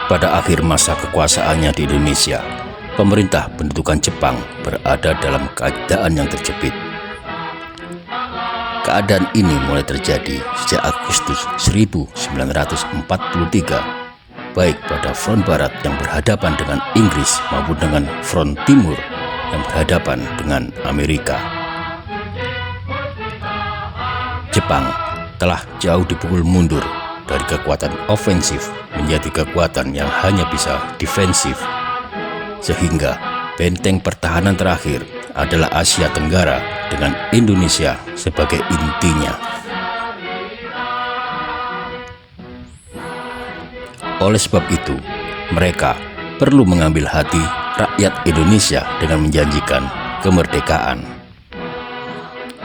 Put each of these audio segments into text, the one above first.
Pada akhir masa kekuasaannya di Indonesia, pemerintah pendudukan Jepang berada dalam keadaan yang terjepit. Keadaan ini mulai terjadi sejak Agustus 1943, baik pada front barat yang berhadapan dengan Inggris maupun dengan front timur yang berhadapan dengan Amerika. Jepang telah jauh dipukul mundur dari kekuatan ofensif menjadi kekuatan yang hanya bisa defensif, sehingga benteng pertahanan terakhir adalah Asia Tenggara dengan Indonesia sebagai intinya. Oleh sebab itu, mereka perlu mengambil hati rakyat Indonesia dengan menjanjikan kemerdekaan.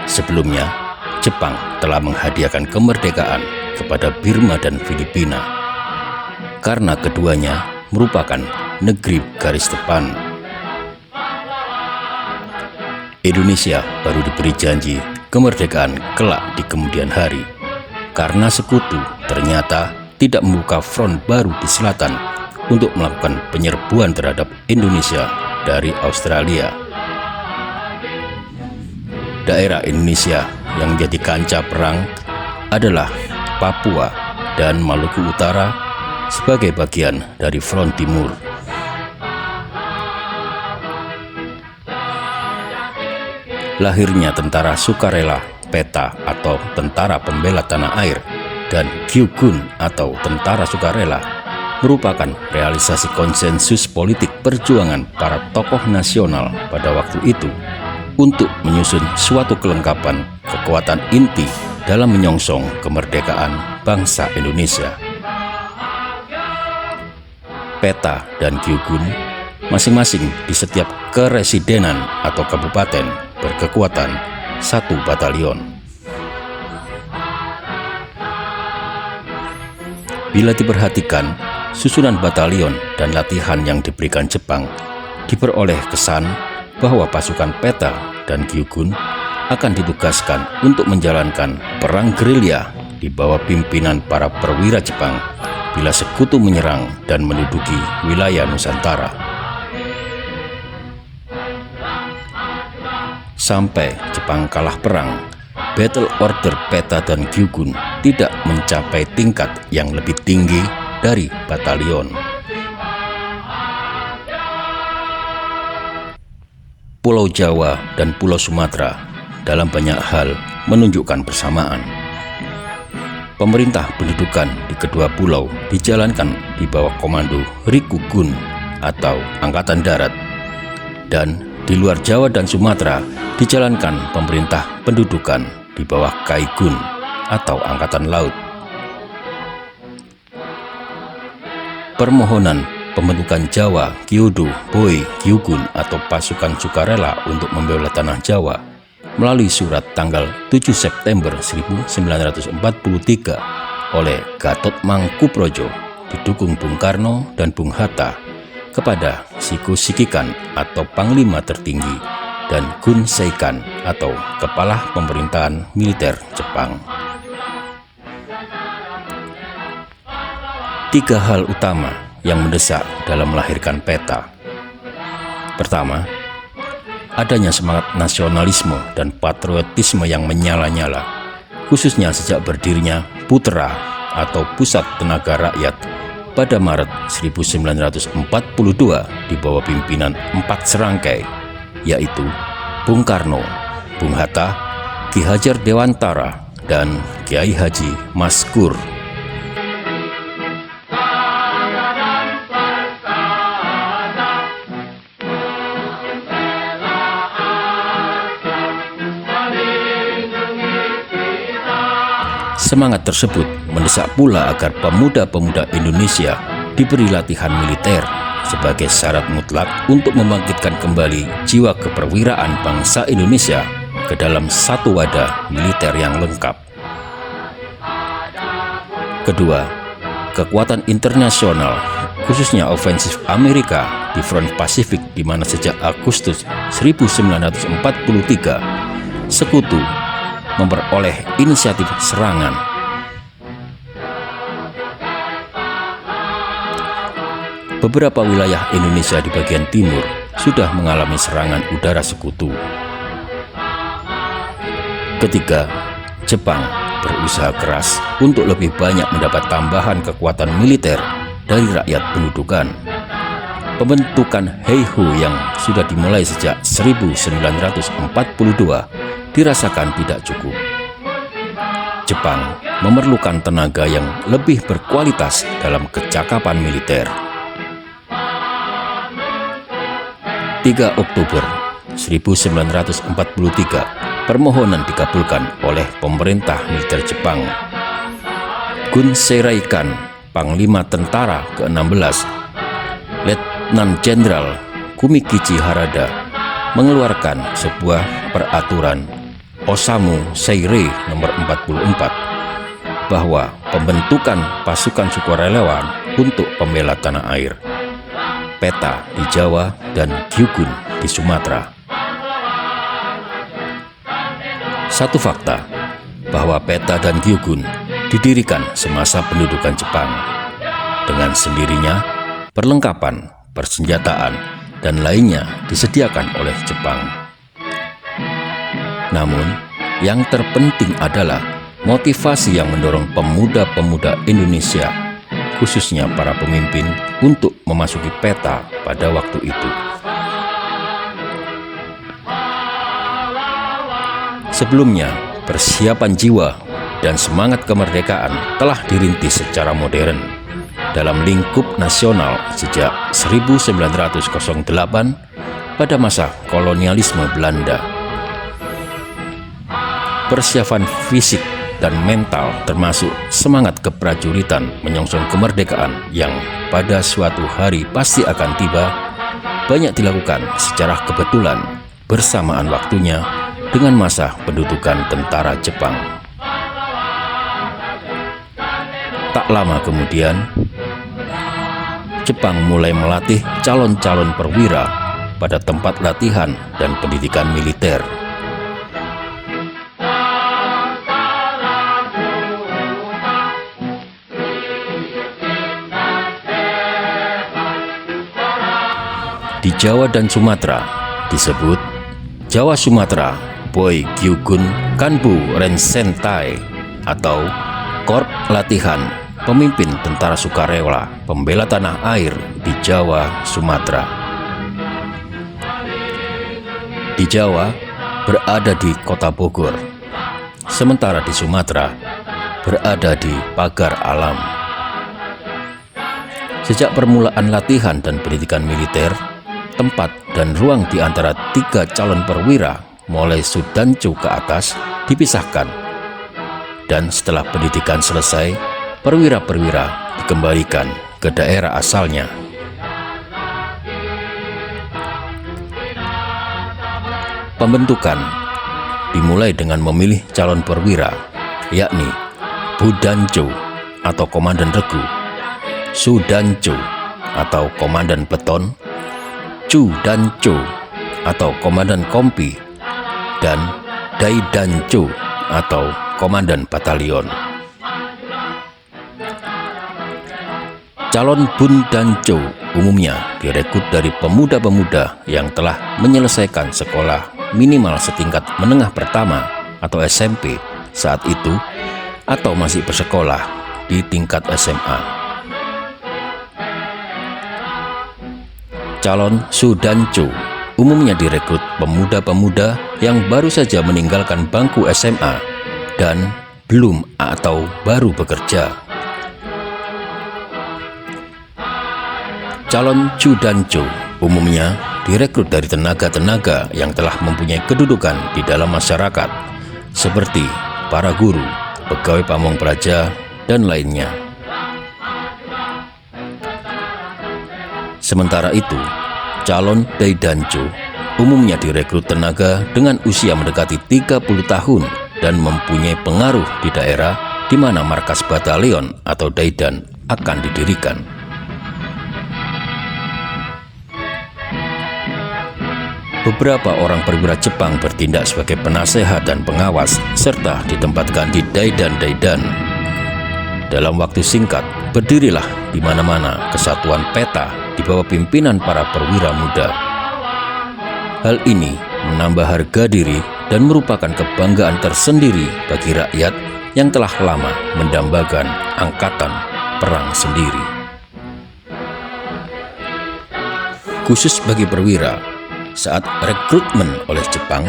Sebelumnya, Jepang telah menghadiahkan kemerdekaan kepada Burma dan Filipina, karena keduanya merupakan negeri garis depan. Indonesia baru diberi janji kemerdekaan kelak di kemudian hari, karena sekutu ternyata tidak membuka front baru di selatan untuk melakukan penyerbuan terhadap Indonesia dari Australia. Daerah Indonesia yang menjadi kancah perang adalah Papua dan Maluku Utara sebagai bagian dari front timur. Lahirnya Tentara Sukarela PETA atau Tentara Pembela Tanah Air dan Gyugun atau Tentara Sukarela merupakan realisasi konsensus politik perjuangan para tokoh nasional pada waktu itu untuk menyusun suatu kelengkapan kekuatan inti dalam menyongsong kemerdekaan bangsa Indonesia. PETA dan Gyugun masing-masing di setiap keresidenan atau kabupaten berkekuatan 1 batalion. Bila diperhatikan, susunan batalion dan latihan yang diberikan Jepang diperoleh kesan bahwa pasukan PETA dan Gyugun akan ditugaskan untuk menjalankan perang gerilya di bawah pimpinan para perwira Jepang bila sekutu menyerang dan menduduki wilayah Nusantara. Sampai Jepang kalah perang, battle order PETA dan Gyugun tidak mencapai tingkat yang lebih tinggi dari batalion. Pulau Jawa dan Pulau Sumatera dalam banyak hal menunjukkan persamaan. Pemerintah pendudukan di kedua pulau dijalankan di bawah komando Rikugun atau Angkatan Darat, dan di luar Jawa dan Sumatera dijalankan pemerintah pendudukan di bawah Kaigun atau Angkatan Laut. Permohonan pembentukan Jawa Kyodo Boe Gyugun atau pasukan sukarela untuk membela tanah Jawa melalui surat tanggal 7 September 1943 oleh Gatot Mangkuprojo didukung Bung Karno dan Bung Hatta kepada Shiko Shikikan atau Panglima Tertinggi dan Gun Seikan atau Kepala Pemerintahan Militer Jepang. 3 hal utama yang mendesak dalam melahirkan PETA. Pertama, adanya semangat nasionalisme dan patriotisme yang menyala-nyala, khususnya sejak berdirinya Putra atau Pusat Tenaga Rakyat pada Maret 1942 di bawah pimpinan 4 serangkai, yaitu Bung Karno, Bung Hatta, Ki Hajar Dewantara, dan Kiai Haji Maskur. Semangat tersebut mendesak pula agar pemuda-pemuda Indonesia diberi latihan militer sebagai syarat mutlak untuk membangkitkan kembali jiwa keperwiraan bangsa Indonesia ke dalam satu wadah militer yang lengkap. Kedua, kekuatan internasional, khususnya ofensif Amerika di front Pasifik, di mana sejak Agustus 1943 sekutu memperoleh inisiatif serangan. beberapa wilayah Indonesia di bagian timur sudah mengalami serangan udara sekutu. Ketiga, Jepang berusaha keras untuk lebih banyak mendapat tambahan kekuatan militer dari rakyat pendudukan. Pembentukan Heiho yang sudah dimulai sejak 1942 dirasakan tidak cukup. Jepang memerlukan tenaga yang lebih berkualitas dalam kecakapan militer. 3 Oktober 1943, permohonan dikabulkan oleh pemerintah militer Jepang. Gun Seiraikan, Panglima Tentara ke-16, Letnan Jenderal Kumikichi Harada, mengeluarkan sebuah peraturan Osamu Seirei nomor 44 bahwa pembentukan pasukan sukarelawan untuk pembela tanah air, PETA di Jawa dan Gyugun di Sumatera. Satu fakta bahwa PETA dan Gyugun didirikan semasa pendudukan Jepang. Dengan sendirinya, perlengkapan, persenjataan, dan lainnya disediakan oleh Jepang. Namun, yang terpenting adalah motivasi yang mendorong pemuda-pemuda Indonesia, khususnya para pemimpin, untuk memasuki PETA pada waktu itu. Sebelumnya, persiapan jiwa dan semangat kemerdekaan telah dirintis secara modern dalam lingkup nasional sejak 1908 pada masa kolonialisme Belanda. Persiapan fisik dan mental termasuk semangat keprajuritan menyongsong kemerdekaan yang pada suatu hari pasti akan tiba, banyak dilakukan secara kebetulan bersamaan waktunya dengan masa pendudukan tentara Jepang. Tak lama kemudian, Jepang mulai melatih calon-calon perwira pada tempat latihan dan pendidikan militer. Di Jawa dan Sumatera disebut Jawa Sumatera Boy Gyugun Kanbu Rensentai atau Korp Latihan Pemimpin Tentara Sukarela Pembela Tanah Air di Jawa Sumatera. Di Jawa berada di Kota Bogor, sementara di Sumatera berada di Pagar Alam. Sejak permulaan latihan dan pendidikan militer, tempat dan ruang di antara 3 calon perwira mulai Sudancu ke atas dipisahkan, dan setelah pendidikan selesai, perwira-perwira dikembalikan ke daerah asalnya. Pembentukan dimulai dengan memilih calon perwira, yakni Budancu atau Komandan Regu, Sudancu atau Komandan Beton, Cudancu atau Komandan Kompi, dan Daidancu atau Komandan Batalion. Calon Bundancu umumnya direkrut dari pemuda-pemuda yang telah menyelesaikan sekolah minimal setingkat menengah pertama atau SMP saat itu, atau masih bersekolah di tingkat SMA. Calon Sudancu umumnya direkrut pemuda-pemuda yang baru saja meninggalkan bangku SMA dan belum atau baru bekerja. Calon Cudancu umumnya direkrut dari tenaga-tenaga yang telah mempunyai kedudukan di dalam masyarakat, seperti para guru, pegawai pamong praja, dan lainnya. Sementara itu, calon Daidancu umumnya direkrut tenaga dengan usia mendekati 30 tahun dan mempunyai pengaruh di daerah di mana markas batalion atau Daidan akan didirikan. Beberapa orang perwira Jepang bertindak sebagai penasehat dan pengawas serta ditempatkan di Daidan. Dalam waktu singkat, berdirilah di mana-mana kesatuan PETA di bawah pimpinan para perwira muda. Hal ini menambah harga diri dan merupakan kebanggaan tersendiri bagi rakyat yang telah lama mendambakan angkatan perang sendiri. Khusus bagi perwira, saat rekrutmen oleh Jepang,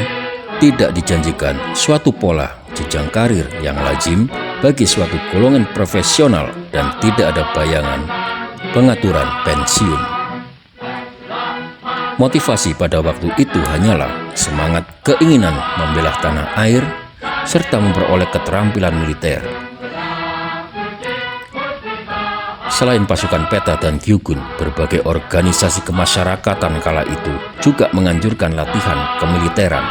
tidak dijanjikan suatu pola jenjang karir yang lazim bagi suatu golongan profesional dan tidak ada bayangan pengaturan pensiun. Motivasi pada waktu itu hanyalah semangat keinginan membela tanah air serta memperoleh keterampilan militer. Selain pasukan PETA dan Gyugun, berbagai organisasi kemasyarakatan kala itu juga menganjurkan latihan kemiliteran.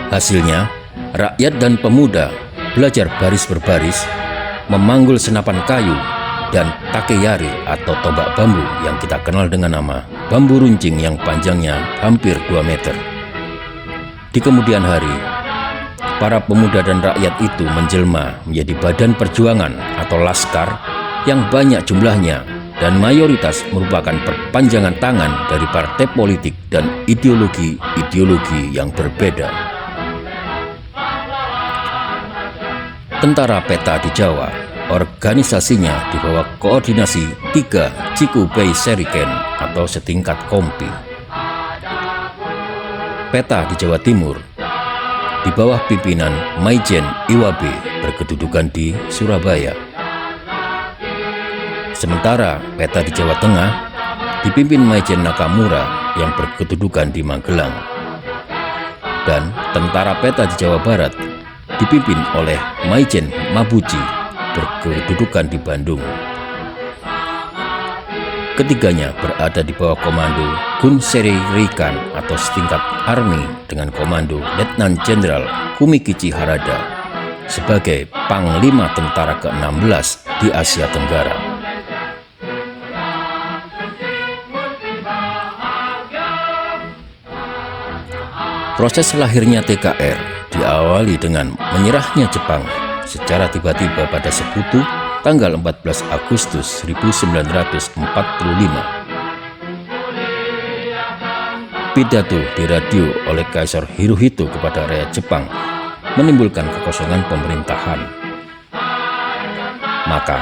Hasilnya, rakyat dan pemuda belajar baris berbaris, memanggul senapan kayu, dan takeyari atau tombak bambu yang kita kenal dengan nama bambu runcing yang panjangnya hampir 2 meter. Di kemudian hari, para pemuda dan rakyat itu menjelma menjadi badan perjuangan atau laskar yang banyak jumlahnya dan mayoritas merupakan perpanjangan tangan dari partai politik dan ideologi-ideologi yang berbeda. Tentara PETA di Jawa, organisasinya di bawah koordinasi 3 Chikubei Shuriken atau setingkat kompi. PETA di Jawa Timur di bawah pimpinan Maijen Iwabe berkedudukan di Surabaya. Sementara PETA di Jawa Tengah dipimpin Maijen Nakamura yang berkedudukan di Magelang. Dan tentara PETA di Jawa Barat dipimpin oleh Maijen Mabuchi berkedudukan di Bandung. Ketiganya berada di bawah komando Gunseri Rikan atau setingkat army dengan komando Letnan Jenderal Kumikichi Harada sebagai Panglima Tentara ke-16 di Asia Tenggara. Proses lahirnya TKR diawali dengan menyerahnya Jepang secara tiba-tiba pada Sekutu tanggal 14 Agustus 1945. Pidato di radio oleh Kaisar Hirohito kepada rakyat Jepang menimbulkan kekosongan pemerintahan. Maka,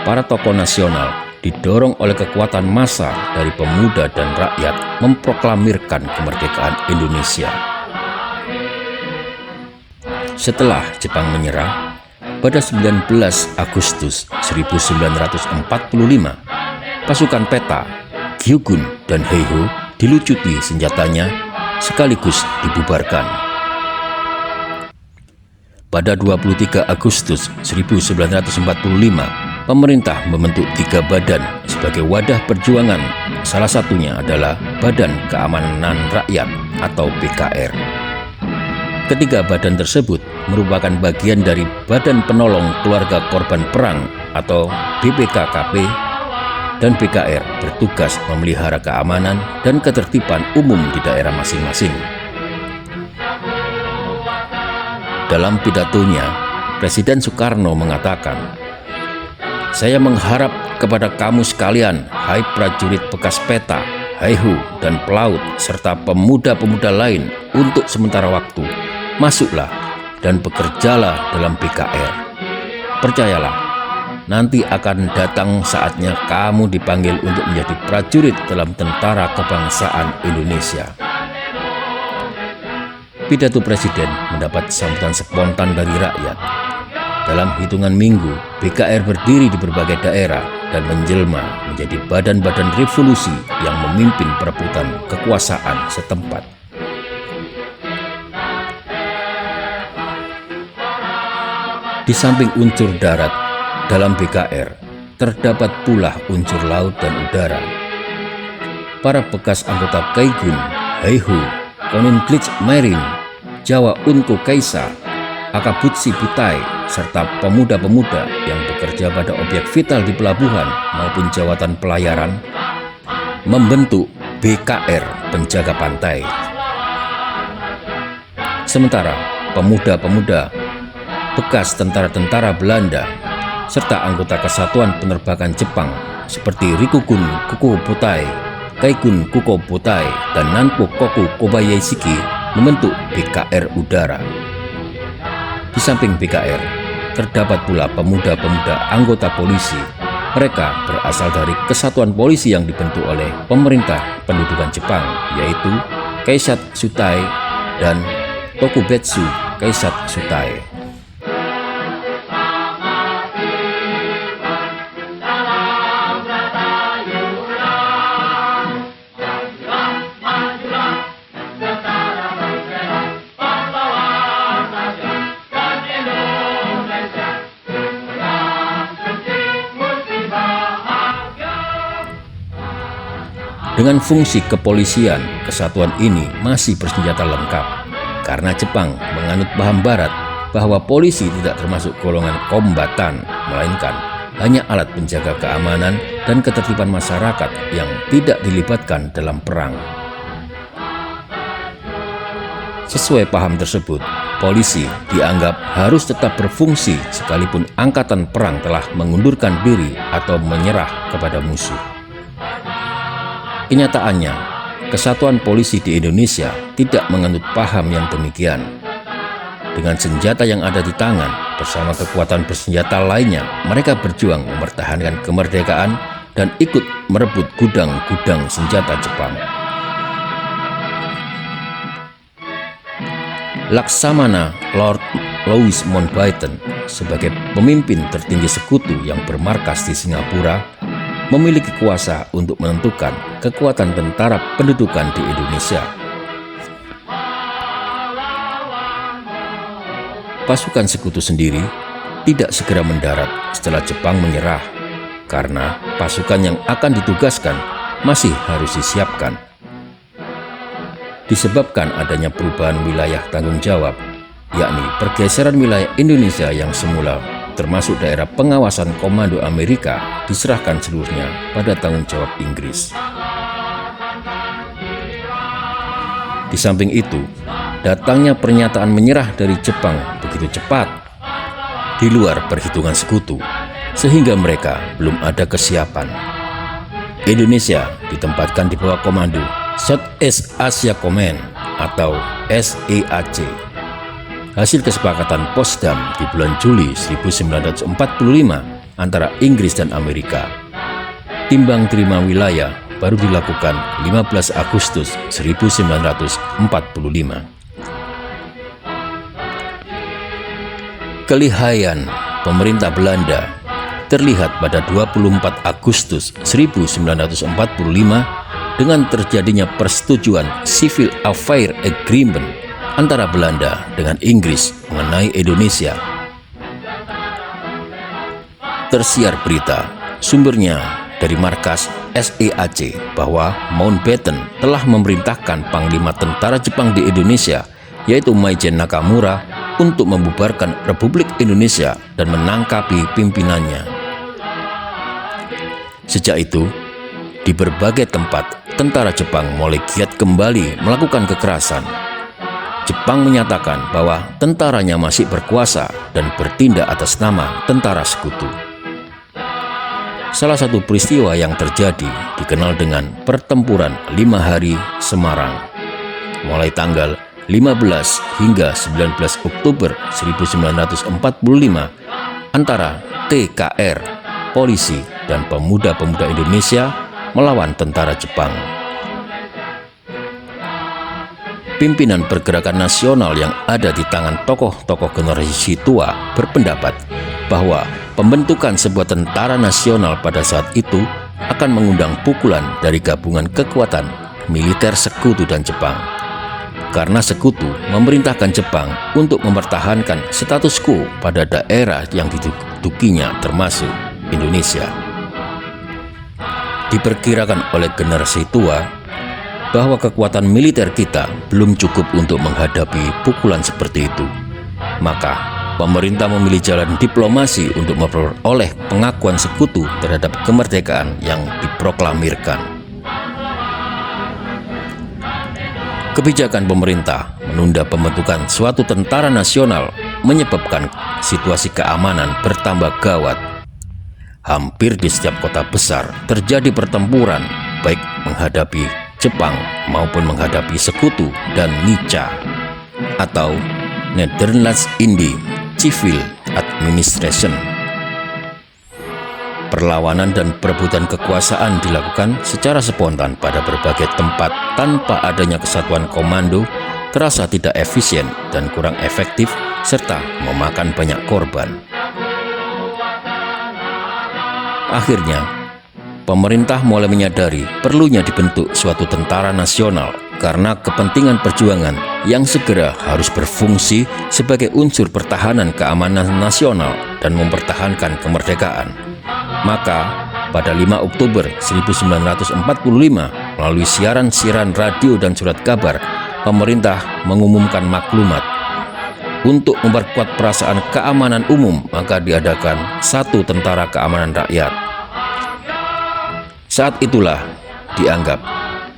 para tokoh nasional didorong oleh kekuatan massa dari pemuda dan rakyat memproklamirkan kemerdekaan Indonesia. Setelah Jepang menyerah, pada 19 Agustus 1945, pasukan PETA, Gyugun, dan Heiho dilucuti senjatanya sekaligus dibubarkan. Pada 23 Agustus 1945, pemerintah membentuk 3 badan sebagai wadah perjuangan, salah satunya adalah Badan Keamanan Rakyat atau BKR. Ketiga badan tersebut merupakan bagian dari Badan Penolong Keluarga Korban Perang atau BPKKP, dan BKR bertugas memelihara keamanan dan ketertiban umum di daerah masing-masing. Dalam pidatonya, Presiden Soekarno mengatakan, "Saya mengharap kepada kamu sekalian, hai prajurit bekas PETA, Heiho, dan pelaut, serta pemuda-pemuda lain, untuk sementara waktu, masuklah dan bekerjalah dalam BKR. Percayalah, nanti akan datang saatnya kamu dipanggil untuk menjadi prajurit dalam Tentara Kebangsaan Indonesia." Pidato Presiden mendapat sambutan spontan dari rakyat. Dalam hitungan minggu, BKR berdiri di berbagai daerah dan menjelma menjadi badan-badan revolusi yang memimpin perebutan kekuasaan setempat. Di samping unsur darat, dalam BKR terdapat pula unsur laut dan udara. Para bekas anggota Kaigun, Heiho, Koningkligsmarine, Jawa Unko Kaisa, Akabutsi Butai, serta pemuda-pemuda yang bekerja pada objek vital di pelabuhan maupun jawatan pelayaran membentuk BKR Penjaga Pantai. Sementara pemuda-pemuda bekas tentara-tentara Belanda serta anggota Kesatuan Penerbangan Jepang seperti Rikukun Kukubutai, Kaikun Kukobutai, dan Nanpo Koku Kobayashi membentuk BKR Udara. Di samping BKR, terdapat pula pemuda-pemuda anggota polisi. Mereka berasal dari kesatuan polisi yang dibentuk oleh pemerintah pendudukan Jepang, yaitu Keisatsutai dan Tokubetsu Keisatsutai. Dengan fungsi kepolisian, kesatuan ini masih bersenjata lengkap karena Jepang menganut paham Barat bahwa polisi tidak termasuk golongan kombatan, melainkan hanya alat penjaga keamanan dan ketertiban masyarakat yang tidak dilibatkan dalam perang. Sesuai paham tersebut, polisi dianggap harus tetap berfungsi sekalipun angkatan perang telah mengundurkan diri atau menyerah kepada musuh. Kenyataannya, kesatuan polisi di Indonesia tidak menganut paham yang demikian. Dengan senjata yang ada di tangan, bersama kekuatan bersenjata lainnya, mereka berjuang mempertahankan kemerdekaan dan ikut merebut gudang-gudang senjata Jepang. Laksamana Lord Louis Mountbatten sebagai pemimpin tertinggi sekutu yang bermarkas di Singapura memiliki kuasa untuk menentukan kekuatan tentara pendudukan di Indonesia. Pasukan sekutu sendiri tidak segera mendarat setelah Jepang menyerah, karena pasukan yang akan ditugaskan masih harus disiapkan. Disebabkan adanya perubahan wilayah tanggung jawab, yakni pergeseran wilayah Indonesia yang semula termasuk daerah pengawasan komando Amerika diserahkan seluruhnya pada tanggung jawab Inggris. Di samping itu, datangnya pernyataan menyerah dari Jepang begitu cepat, di luar perhitungan sekutu, sehingga mereka belum ada kesiapan. Indonesia ditempatkan di bawah komando Southeast Asia Command atau SEAC. Hasil kesepakatan Potsdam di bulan Juli 1945 antara Inggris dan Amerika. Timbang terima wilayah baru dilakukan 15 Agustus 1945. Kelihayan pemerintah Belanda terlihat pada 24 Agustus 1945 dengan terjadinya persetujuan Civil Affair Agreement antara Belanda dengan Inggris mengenai Indonesia. Tersiar berita, sumbernya dari markas SEAC, bahwa Mountbatten telah memerintahkan Panglima Tentara Jepang di Indonesia, yaitu Maijen Nakamura, untuk membubarkan Republik Indonesia dan menangkapi pimpinannya. Sejak itu, di berbagai tempat, tentara Jepang mulai giat kembali melakukan kekerasan. Jepang menyatakan bahwa tentaranya masih berkuasa dan bertindak atas nama tentara sekutu. Salah satu peristiwa yang terjadi dikenal dengan Pertempuran 5 Hari Semarang, mulai tanggal 15 hingga 19 Oktober 1945 antara TKR, polisi, dan pemuda-pemuda Indonesia melawan tentara Jepang. Pimpinan pergerakan nasional yang ada di tangan tokoh-tokoh generasi tua berpendapat bahwa pembentukan sebuah tentara nasional pada saat itu akan mengundang pukulan dari gabungan kekuatan militer sekutu dan Jepang, karena sekutu memerintahkan Jepang untuk mempertahankan status quo pada daerah yang didudukinya termasuk Indonesia. Diperkirakan oleh generasi tua bahwa kekuatan militer kita belum cukup untuk menghadapi pukulan seperti itu. Maka, pemerintah memilih jalan diplomasi untuk memperoleh pengakuan sekutu terhadap kemerdekaan yang diproklamirkan. Kebijakan pemerintah menunda pembentukan suatu tentara nasional menyebabkan situasi keamanan bertambah gawat. hampir di setiap kota besar terjadi pertempuran, baik menghadapi Jepang maupun menghadapi sekutu dan Nica atau Nederlands-Indische Civil Administration. Perlawanan dan perebutan kekuasaan dilakukan secara spontan pada berbagai tempat tanpa adanya kesatuan komando, terasa tidak efisien dan kurang efektif, serta memakan banyak korban. Akhirnya, pemerintah mulai menyadari perlunya dibentuk suatu tentara nasional karena kepentingan perjuangan yang segera harus berfungsi sebagai unsur pertahanan keamanan nasional dan mempertahankan kemerdekaan. Maka, pada 5 Oktober 1945, melalui siaran radio dan surat kabar, pemerintah mengumumkan maklumat. Untuk memperkuat perasaan keamanan umum, maka diadakan satu tentara keamanan rakyat. Saat itulah dianggap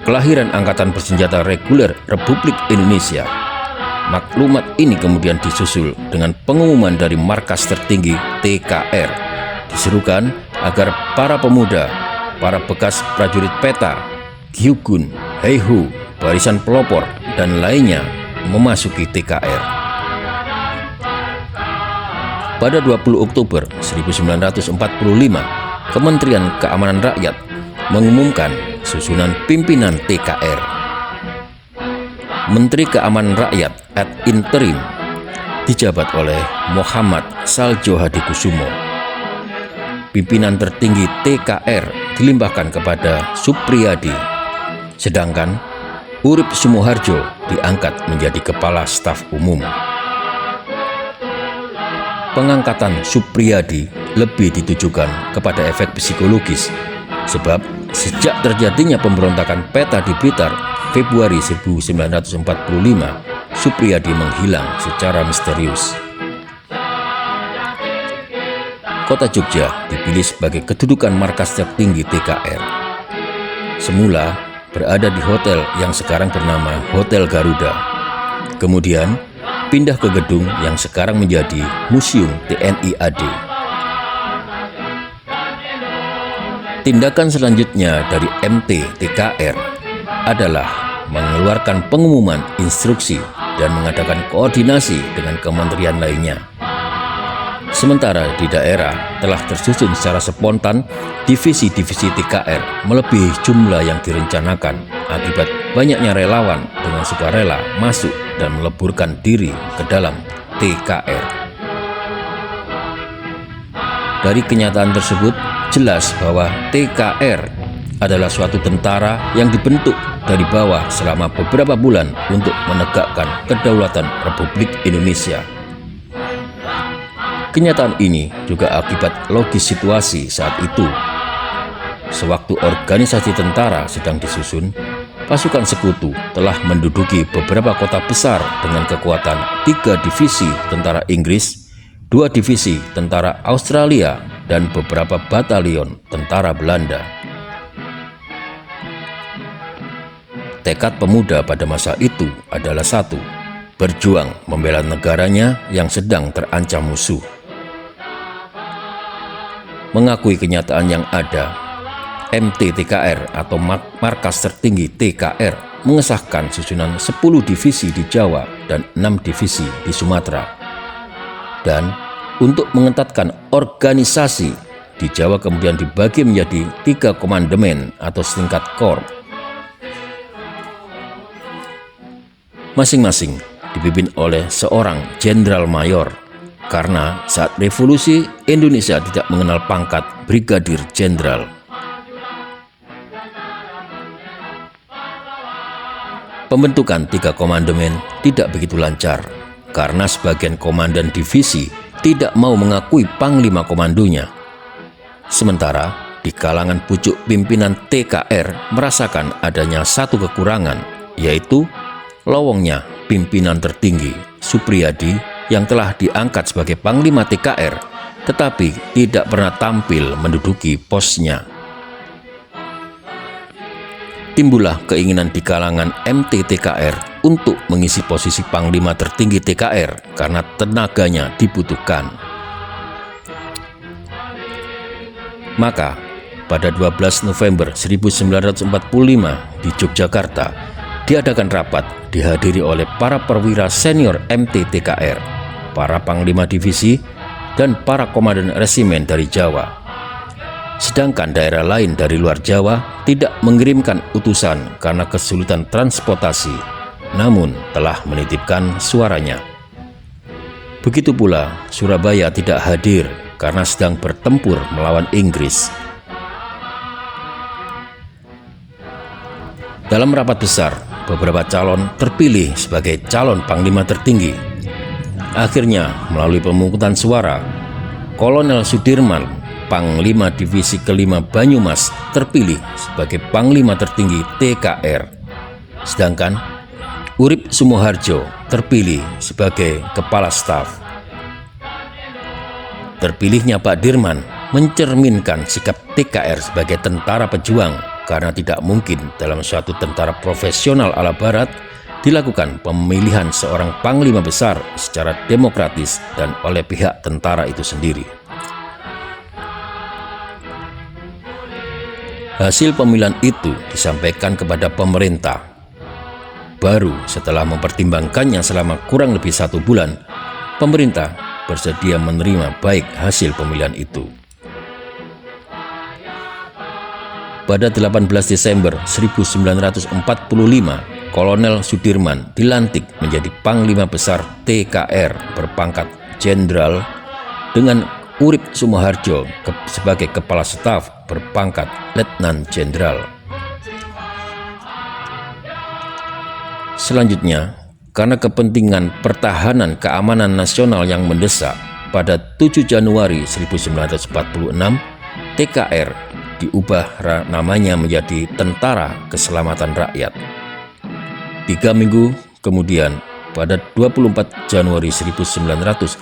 kelahiran Angkatan Bersenjata Reguler Republik Indonesia. Maklumat ini kemudian disusul dengan pengumuman dari markas tertinggi TKR, diserukan agar para pemuda, para bekas prajurit PETA, Gyugun, Heihu, barisan pelopor, dan lainnya memasuki TKR. Pada 20 Oktober 1945, Kementerian Keamanan Rakyat mengumumkan susunan pimpinan TKR. Menteri Keamanan Rakyat ad interim dijabat oleh Muhammad Saljo Hadikusumo. Pimpinan tertinggi TKR dilimpahkan kepada Supriyadi, sedangkan Urip Sumoharjo diangkat menjadi Kepala Staf Umum. Pengangkatan Supriyadi lebih ditujukan kepada efek psikologis, sebab sejak terjadinya pemberontakan PETA di Blitar Februari 1945, Supriyadi menghilang secara misterius. Kota Jogja dipilih sebagai kedudukan markas tertinggi TKR. Semula berada di hotel yang sekarang bernama Hotel Garuda. Kemudian pindah ke gedung yang sekarang menjadi Museum TNI AD. Tindakan selanjutnya dari MT TKR adalah mengeluarkan pengumuman instruksi dan mengadakan koordinasi dengan kementerian lainnya. Sementara di daerah telah tersusun secara spontan divisi-divisi TKR melebihi jumlah yang direncanakan akibat banyaknya relawan dengan sukarela masuk dan meleburkan diri ke dalam TKR. Dari kenyataan tersebut jelas bahwa TKR adalah suatu tentara yang dibentuk dari bawah selama beberapa bulan untuk menegakkan kedaulatan Republik Indonesia. Kenyataan ini juga akibat logis situasi saat itu. Sewaktu organisasi tentara sedang disusun, pasukan sekutu telah menduduki beberapa kota besar dengan kekuatan 3 divisi tentara Inggris, 2 divisi tentara Australia, dan beberapa batalion tentara Belanda. Tekad pemuda pada masa itu adalah satu, berjuang membela negaranya yang sedang terancam musuh. Mengakui kenyataan yang ada, MT TKR atau markas tertinggi TKR mengesahkan susunan 10 divisi di Jawa dan 6 divisi di Sumatera. Dan untuk mengetatkan organisasi, di Jawa kemudian dibagi menjadi 3 komandemen atau setingkat korps. Masing-masing dipimpin oleh seorang jenderal mayor, karena saat revolusi Indonesia tidak mengenal pangkat brigadir jenderal. Pembentukan 3 komandemen tidak begitu lancar karena sebagian komandan divisi tidak mau mengakui panglima komandonya. Sementara di kalangan pucuk pimpinan TKR merasakan adanya satu kekurangan, yaitu lowongnya pimpinan tertinggi Supriyadi yang telah diangkat sebagai panglima TKR tetapi tidak pernah tampil menduduki posnya. Timbullah keinginan di kalangan MT TKR untuk mengisi posisi panglima tertinggi TKR karena tenaganya dibutuhkan. Maka pada 12 November 1945 di Yogyakarta diadakan rapat dihadiri oleh para perwira senior MT TKR, para panglima divisi, dan para komandan resimen dari Jawa. Sedangkan daerah lain dari luar Jawa tidak mengirimkan utusan karena kesulitan transportasi, namun telah menitipkan suaranya. Begitu pula Surabaya tidak hadir karena sedang bertempur melawan Inggris. Dalam rapat besar, beberapa calon terpilih sebagai calon panglima tertinggi. Akhirnya, melalui pemungutan suara, Kolonel Sudirman, Panglima Divisi Kelima Banyumas, terpilih sebagai Panglima tertinggi TKR. Sedangkan Urip Sumoharjo terpilih sebagai Kepala Staf. Terpilihnya Pak Dirman mencerminkan sikap TKR sebagai tentara pejuang, karena tidak mungkin dalam suatu tentara profesional ala barat dilakukan pemilihan seorang panglima besar secara demokratis dan oleh pihak tentara itu sendiri. Hasil pemilihan itu disampaikan kepada pemerintah. Baru setelah mempertimbangkannya selama kurang lebih 1 bulan, pemerintah bersedia menerima baik hasil pemilihan itu. Pada 18 Desember 1945, Kolonel Sudirman dilantik menjadi Panglima Besar TKR berpangkat Jenderal dengan Urip Sumoharjo sebagai Kepala Staf berpangkat Letnan Jenderal. Selanjutnya, karena kepentingan pertahanan keamanan nasional yang mendesak, pada 7 Januari 1946, TKR diubah namanya menjadi Tentara Keselamatan Rakyat. 3 minggu kemudian, pada 24 Januari 1946,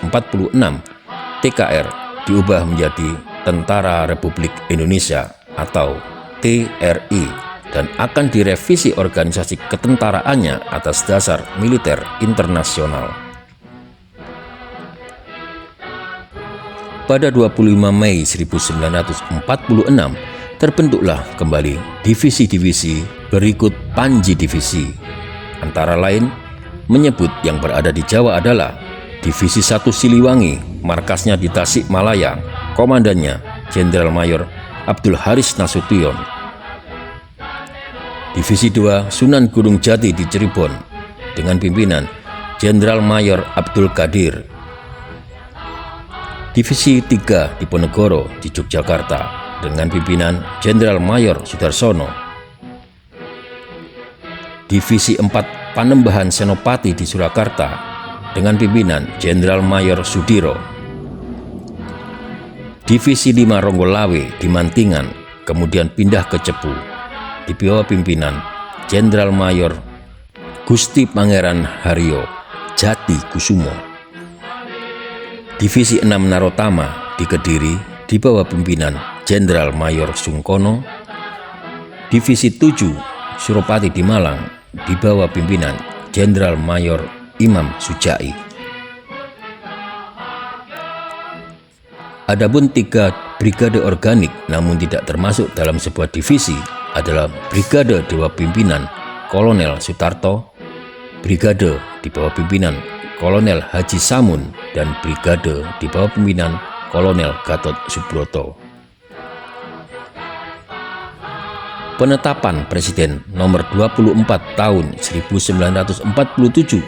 TKR diubah menjadi Tentara Republik Indonesia atau TRI dan akan direvisi organisasi ketentaraannya atas dasar militer internasional. Pada 25 Mei 1946, terbentuklah kembali divisi-divisi berikut Panji Divisi. Antara lain, menyebut yang berada di Jawa adalah Divisi 1 Siliwangi, markasnya di Tasikmalaya, komandannya Jenderal Mayor Abdul Haris Nasution. Divisi 2 Sunan Gunung Jati di Cirebon, dengan pimpinan Jenderal Mayor Abdul Qadir. Divisi 3 Diponegoro di Yogyakarta dengan pimpinan Jenderal Mayor Sudarsono. Divisi 4 Panembahan Senopati di Surakarta dengan pimpinan Jenderal Mayor Sudiro. Divisi 5 Ronggolawe di Mantingan kemudian pindah ke Cepu di bawah pimpinan Jenderal Mayor Gusti Pangeran Haryo Jati Kusumo. Divisi 6 Narotama di Kediri di bawah pimpinan Jenderal Mayor Sungkono. Divisi 7 Suropati di Malang di bawah pimpinan Jenderal Mayor Imam Sujai. Adapun 3 brigade organik namun tidak termasuk dalam sebuah divisi adalah Brigade di bawah pimpinan Kolonel Sutarto, Brigade di bawah pimpinan Kolonel Haji Samun, dan Brigade di bawah pimpinan Kolonel Gatot Subroto. Penetapan Presiden nomor 24 tahun 1947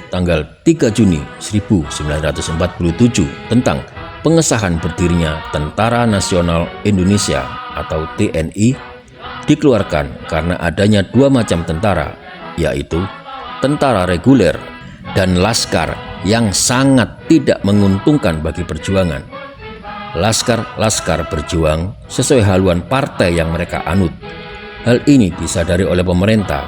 tanggal 3 Juni 1947 tentang pengesahan berdirinya Tentara Nasional Indonesia atau TNI dikeluarkan karena adanya 2 macam tentara, yaitu tentara reguler dan laskar yang sangat tidak menguntungkan bagi perjuangan. Laskar-laskar berjuang sesuai haluan partai yang mereka anut. Hal ini disadari oleh pemerintah,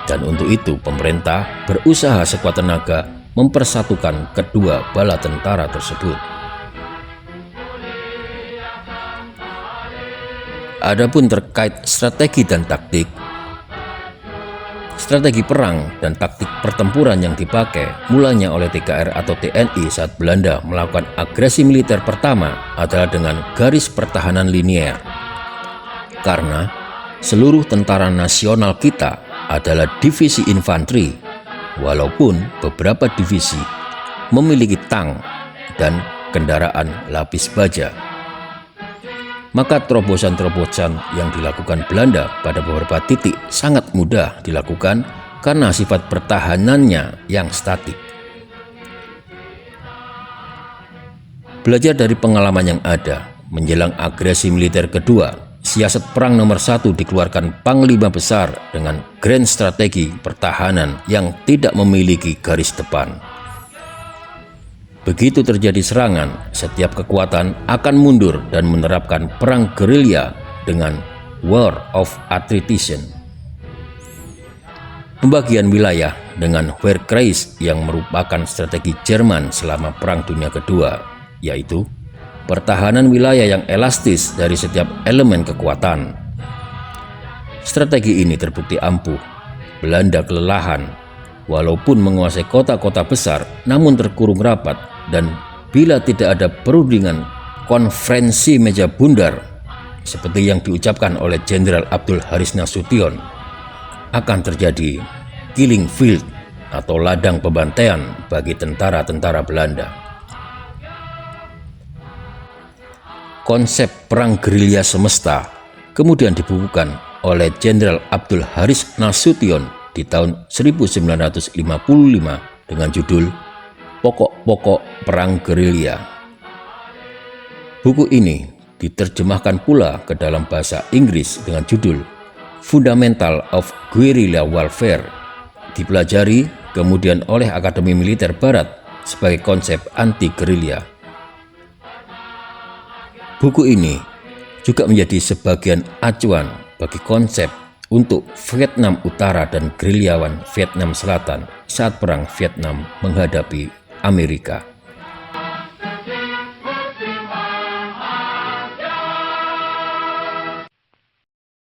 dan untuk itu pemerintah berusaha sekuat tenaga mempersatukan kedua bala tentara tersebut. Adapun terkait strategi dan taktik, strategi perang dan taktik pertempuran yang dipakai mulanya oleh TKR atau TNI saat Belanda melakukan agresi militer pertama adalah dengan garis pertahanan linier. Karena seluruh tentara nasional kita adalah divisi infanteri, walaupun beberapa divisi memiliki tank dan kendaraan lapis baja. Maka terobosan-terobosan yang dilakukan Belanda pada beberapa titik sangat mudah dilakukan karena sifat pertahanannya yang statik. Belajar dari pengalaman yang ada, menjelang agresi militer kedua, siasat perang nomor 1 dikeluarkan Panglima Besar dengan grand strategi pertahanan yang tidak memiliki garis depan. Begitu terjadi serangan, setiap kekuatan akan mundur dan menerapkan perang gerilya dengan war of attrition. Pembagian wilayah dengan Wehrkreis yang merupakan strategi Jerman selama Perang Dunia Kedua, yaitu pertahanan wilayah yang elastis dari setiap elemen kekuatan. Strategi ini terbukti ampuh. Belanda kelelahan, walaupun menguasai kota-kota besar, namun terkurung rapat, dan bila tidak ada perundingan konferensi meja bundar seperti yang diucapkan oleh Jenderal Abdul Haris Nasution, akan terjadi killing field atau ladang pembantaian bagi tentara-tentara Belanda. Konsep perang gerilya semesta kemudian dibukukan oleh Jenderal Abdul Haris Nasution di tahun 1955 dengan judul Pokok-pokok Perang Gerilya. Buku ini diterjemahkan pula ke dalam bahasa Inggris dengan judul Fundamental of Guerrilla Warfare, dipelajari kemudian oleh Akademi Militer Barat sebagai konsep anti-gerilya. Buku ini juga menjadi sebagian acuan bagi konsep untuk Vietnam Utara dan gerilyawan Vietnam Selatan saat Perang Vietnam menghadapi Amerika.